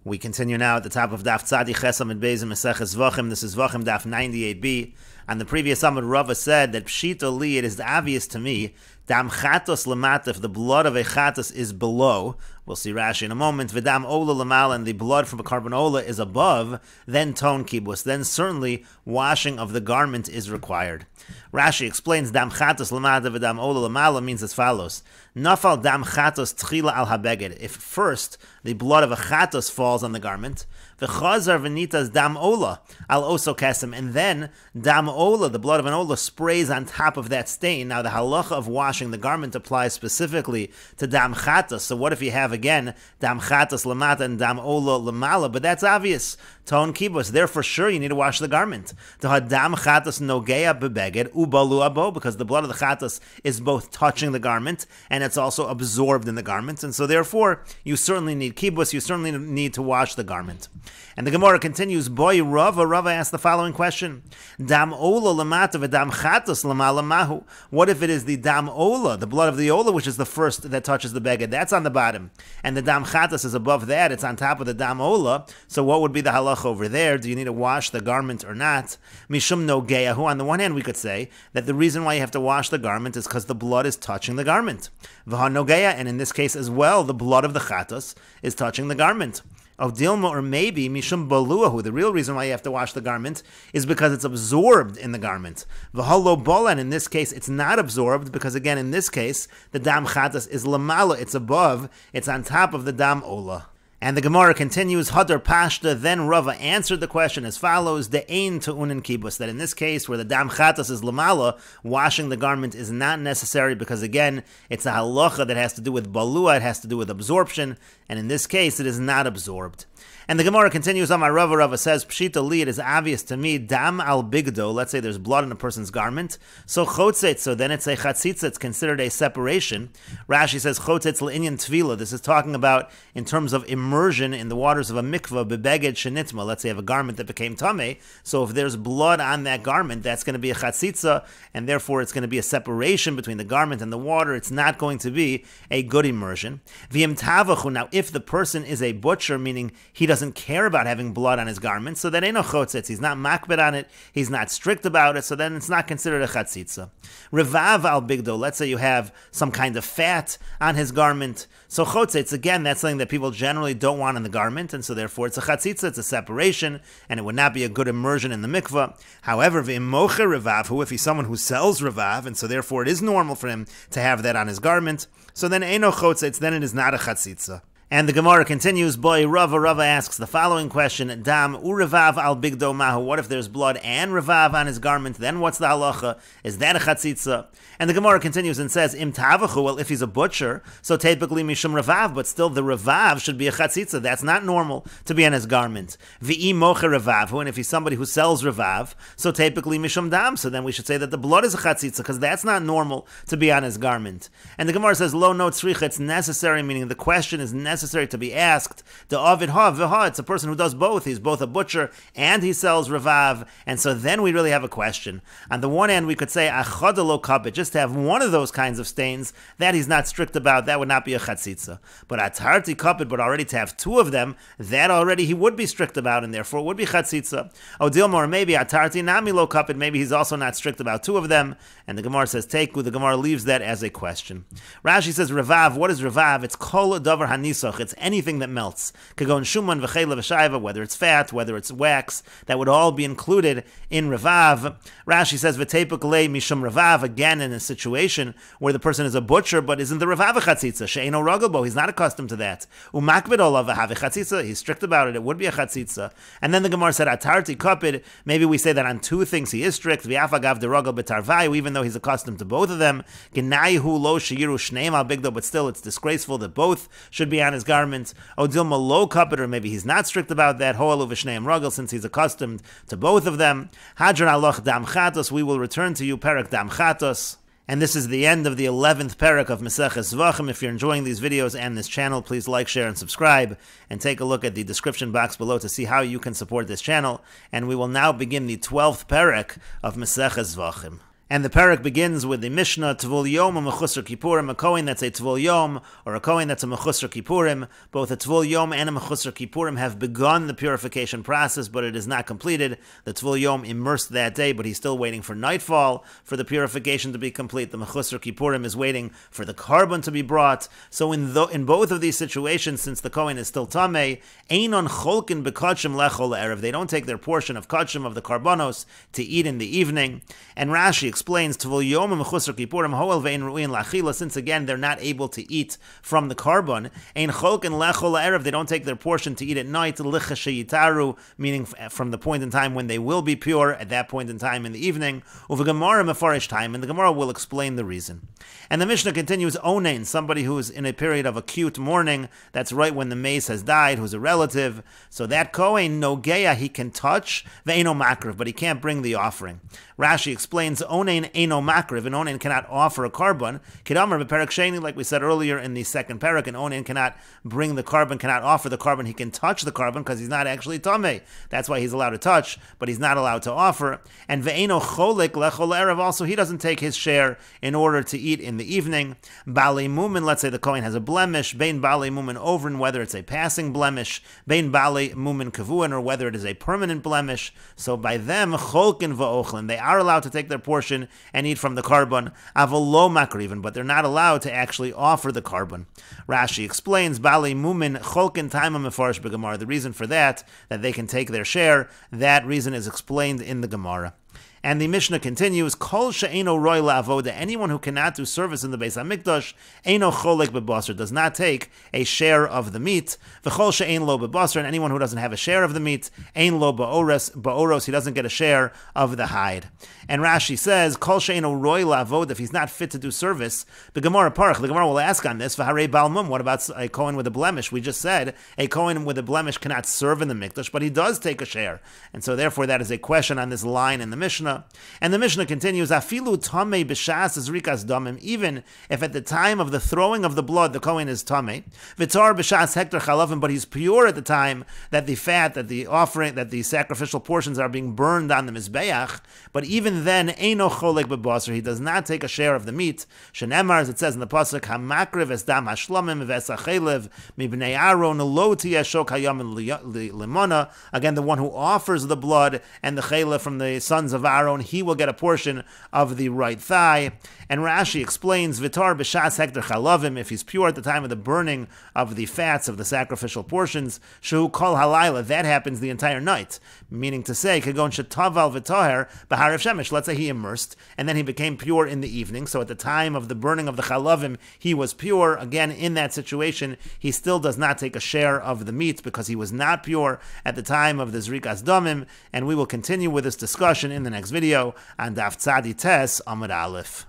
We continue now at the top of Daf Tzadi Chesam and Beis Meseches Zevachim. This is Zevachim Daf 98b. On the previous Amud, Rava said that Pshita li, it is obvious to me, Dam chatos lamata, if the blood of a chatos is below, we'll see Rashi in a moment, V'dam ola lamal, and the blood from a carbon is above, then ton kibus, then certainly washing of the garment is required. Rashi explains Dam chatos lamata v'dam ola lamala means as follows: Nafal dam chatos tchila al habeged. If first the blood of a chatos falls on the garment, v'chazar v'nitas dam ola al oso kesem, and then dam ola, the blood of an ola, sprays on top of that stain. Now the halacha of washing the garment applies specifically to dam chatos. So what if you have again dam chatos lamata and dam ola lamala? But that's obvious. Ton kibus. There for sure you need to wash the garment. To dam chatos nogea bebeged ubalu abo, because the blood of the chatos is both touching the garment and it's also absorbed in the garment, and so therefore you certainly need kibus. You certainly need to wash the garment. And the Gemara continues. Boy Rava asked the following question: Dam ola lamata v'dam chatos lamala mahu. What if it is the dam ola, the blood of the ola, which is the first that touches the beged? That's on the bottom, and the dam chatos is above that. It's on top of the dam ola. So what would be the halacha over there? Do you need to wash the garment or not? Mishum nogeahu. On the one hand, we could say that the reason why you have to wash the garment is because the blood is touching the garment. V'ha nogea, and in this case as well, the blood of the chatos is touching the garment. Of Dilma, or maybe Mishum Baluahu, the real reason why you have to wash the garment is because it's absorbed in the garment. V'halo bola, and in this case it's not absorbed, because again in this case the dam chatas is lamala, it's above, it's on top of the dam ola. And the Gemara continues, Hadar Pashta, then Rava answered the question as follows: De'ein tu'unin kibus, that in this case where the dam chatas is lamala, washing the garment is not necessary, because again, it's a halacha that has to do with balua, it has to do with absorption, and in this case it is not absorbed. And the Gemara continues on. My Rava says, Pshita li, it is obvious to me, dam al bigdo, let's say there's blood in a person's garment, so chotzet, so then it's a chatzitza, it's considered a separation. Rashi says, chotzet l'inyan tvila, this is talking about in terms of immersion in the waters of a mikvah, bebeged shenitma, let's say you have a garment that became tameh, so if there's blood on that garment, that's going to be a chatzitza, and therefore it's going to be a separation between the garment and the water, it's not going to be a good immersion. V'im tavachu, now if the person is a butcher, meaning he doesn't care about having blood on his garment, so that ain't no chotzitz. He's not makbid on it, he's not strict about it, so then it's not considered a chatzitza. Revav al bigdo, let's say you have some kind of fat on his garment, so chotzitz, again, that's something that people generally don't want on the garment, and so therefore it's a chatzitza, it's a separation, and it would not be a good immersion in the mikvah. However, v'imoche revav, who if he's someone who sells revav, and so therefore it is normal for him to have that on his garment, so then ain't no chotzitz, then it is not a chatzitza. And the Gemara continues, Boy Rava asks the following question: Dam urevav al bigdo mahu. What if there's blood and revav on his garment? Then what's the halacha? Is that a chatzitza? And the Gemara continues and says, Im tavachu. Well, if he's a butcher, so typically mishum revav, but still the revav should be a chatzitza. That's not normal to be on his garment. V'i moche revav. And if he's somebody who sells revav, so typically mishum dam. So then we should say that the blood is a chatzitza, because that's not normal to be on his garment. And the Gemara says, Lo no tzricha. It's necessary, meaning the question is necessary to be asked. The avid ha v'ha, it's a person who does both. He's both a butcher and he sells revav, and so then we really have a question. On the one hand, we could say achada lo kapit, just to have one of those kinds of stains that he's not strict about, that would not be a chatzitza. But atarti kapit, but already to have two of them, that already he would be strict about, and therefore it would be chatzitza. O dilmor, maybe atarti nami lo kapit, maybe he's also not strict about two of them, and the Gemara says teiku. The Gemara leaves that as a question. Rashi says revav. What is revav? It's kol davar hanisach. It's anything that melts. Kagon shuman v'chela v'shaiva, whether it's fat, whether it's wax, that would all be included in revav. Rashi says v'tepuk le mishum revav, again in a situation where the person is a butcher, but isn't the revav a chatzitza? She'eno ragalbo, he's not accustomed to that. Umakbid olav v'hav chatzitza, he's strict about it, it would be a chatzitza. And then the Gemara said atarti kapid, maybe we say that on two things he is strict, v'afagav deragal b'tarvayu, even though he's accustomed to both of them. Genaihu lo sheyiru shneim al bigdo, but still it's disgraceful that both should be on his garment. Odilma lo kapit, or maybe he's not strict about that. Ho'alu v'shneim ragel, since he's accustomed to both of them. Hadran aloch dam chatos, we will return to you perak dam chatos. And this is the end of the 11th parak of Meseches Zevachim. If you're enjoying these videos and this channel, please like, share, and subscribe, and take a look at the description box below to see how you can support this channel. And we will now begin the 12th parak of Meseches Zevachim. And the parak begins with the Mishnah, Tvul Yom and Mechusar Kippurim, a Kohen that's a Tvul Yom, or a Kohen that's a Mechusar Kippurim. Both a Tvul Yom and a Mechusar Kippurim have begun the purification process, but it is not completed. The Tvul Yom immersed that day, but he's still waiting for nightfall for the purification to be complete. The Mechusar Kippurim is waiting for the carbon to be brought. So in both of these situations, since the Kohen is still Tameh, Einon Cholkin Bekachim Lechol Erev, they don't take their portion of Kachim, of the Karbanos, to eat in the evening. And Rashi explains, Tvul Yom Mechusar Kippurim Hoel Ve'in Ru'in Lachila, since again they're not able to eat from the carbon. Ein Cholkin Lechol Erev, they don't take their portion to eat at night, Licha Sheyitaru, meaning from the point in time when they will be pure, at that point in time in the evening. Uva Gemara Mefarish time, and the Gemara will explain the reason. And the Mishnah continues, Onein, somebody who is in a period of acute mourning, that's right when the mace has died, who's a relative. So that Kohen, Nogeya, he can touch, Ve'eno Makriv, but he can't bring the offering. Rashi explains, Onein Eno Makriv, and Onein cannot offer a carbon. Kidamar Beperak Sheni, like we said earlier in the second parak, and Onein cannot bring the carbon, cannot offer the carbon. He can touch the carbon because he's not actually Tameh. That's why he's allowed to touch, but he's not allowed to offer. And Ve'eno Cholik Lechol Erev, also he doesn't take his share in order to eat in the evening. Bali Mumin, let's say the Kohen has a blemish, Bein Bali Mumin Ovrin, whether it's a passing blemish, Bein Bali Mumin Kavuan, or whether it is a permanent blemish. So by them, Cholkin Va'ochlin, they are allowed to take their portion and eat from the carbon, Avolo Makriven, but they're not allowed to actually offer the carbon. Rashi explains, Bali Mumin Cholkin Taima Mefarish B'Gemara. The reason for that they can take their share, that reason is explained in the Gemara. And the Mishnah continues, Kol she'eno roy la'avoda, anyone who cannot do service in the Beis HaMikdash, eno cholek bebasar, does not take a share of the meat. V'chol she'en lo bebasar, and anyone who doesn't have a share of the meat, ein lo ba'oros, he doesn't get a share of the hide. And Rashi says, Kol she'eno roy la'avoda, if he's not fit to do service, the Gemara Parach, the Gemara will ask on this, V'harei bal mum, what about a Kohen with a blemish? We just said a Kohen with a blemish cannot serve in the Mikdash, but he does take a share. And so therefore that is a question on this line in the Mishnah. And the Mishnah continues, Afilu tamei b'shas zrikas damim, even if at the time of the throwing of the blood the Kohen is tamei, v'tar b'shas hektar chalavim, but he's pure at the time that the fat, that the offering, that the sacrificial portions are being burned on the mizbeach. But even then, eino cholek b'basar, he does not take a share of the meat. Shenemar, as it says in the pasuk, hamakriv es dam hashlamim v'esachelev mibnei Aaron lo tiyashok hayam limona. Again, the one who offers the blood and the chelev from the sons of Aaron, he will get a portion of the right thigh. And Rashi explains, Vitar b'shas hektar chalavim, if he's pure at the time of the burning of the fats of the sacrificial portions, shehu kol halayla, that happens the entire night. Meaning to say, kagon shetaval v'toher b'harav shemesh, let's say he immersed, and then he became pure in the evening, so at the time of the burning of the chalavim, he was pure. Again, in that situation, he still does not take a share of the meat, because he was not pure at the time of the zrikas damim, and we will continue with this discussion in the next video on Daf Tes Amud Aleph.